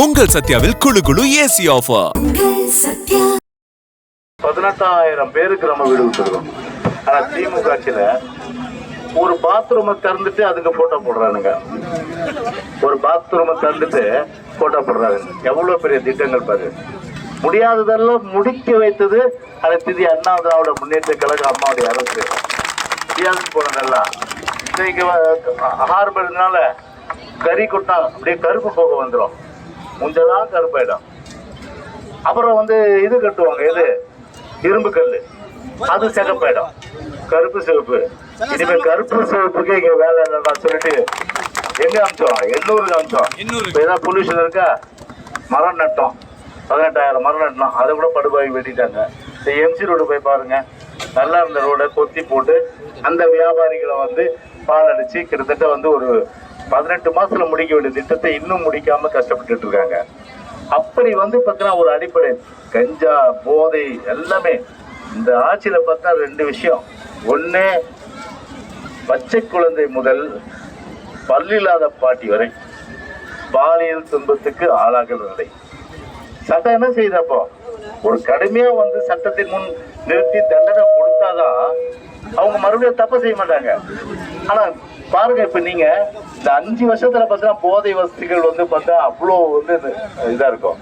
உங்கள் சத்யாவில் குளு குளு ஏசி ஆஃபர். 18,000 பேருக்கு நம்ம வீடு விட்டுருக்கோம். ஆனா திமுக ஆட்சியில ஒரு பாத்ரூமை திறந்துட்டு அதுக்கு போட்டோ போடுறானுங்க. ஒரு பாத்ரூமை திறந்துட்டு போட்டோ போடுறாங்க. எவ்வளவு பெரிய திட்டங்கள் பாரு. முடியாததெல்லாம் முடிக்க வைத்தது அனைத்து அண்ணா திராவிட முன்னேற்ற கழக அம்மாவுடைய அரசு. முடியாது போனதெல்லாம் ஹார்பர்னால கறி கொட்டா அப்படியே கருப்பு போக வந்துடும். முஞ்சதான் கருப்பாயிடும். அப்புறம் இது கட்டுவாங்க, எது இரும்பு கல், அது சிகப்பாயிடும். கருப்பு சிவப்பு. இனிமே கருப்பு சிவப்புக்கு இங்க வேலை இல்லைன்னா சொல்லிட்டு எங்க அமிச்சோம், 800 அமிச்சோம். ஏதாவது பொல்யூஷன் இருக்கா? மரம் நட்டோம், 18,000 மரம் நட்டோம். அதை கூட படுபாவி வெட்டிட்டாங்க. எம்சி ரோடு போய் பாருங்க, நல்லா இருந்த ரோடை கொத்தி போட்டு அந்த வியாபாரிகளை பால் அடிச்சு கிட்டத்தட்ட ஒரு 18 மாசத்துல முடிக்க வேண்டிய திட்டத்தை இன்னும் முடிக்காம கஷ்டப்பட்டு இருக்காங்க. அப்படி பார்த்தீங்கன்னா ஒரு அடிப்படை கஞ்சா போதை எல்லாமே இந்த ஆட்சியில பார்த்தா 2 விஷயம். ஒண்ணு, பச்சை குழந்தை முதல் பல்லில்லாத பாட்டி வரை பாலியல் துன்பத்துக்கு ஆளாகிற நிலை. சட்டம் என்ன செய்தப்போ ஒரு கடுமையா சட்டத்தின் முன் நிறுத்தி தண்டனை கொடுத்தாதான் அவங்க மறுபடியும் தப்பு செய்ய மாட்டாங்க. ஆனா பாருங்க, இப்ப நீங்க இந்த 5 வருஷத்துல பார்த்தா போதை வசதிகள் பார்த்தா அவ்வளோ இதா இருக்கும்.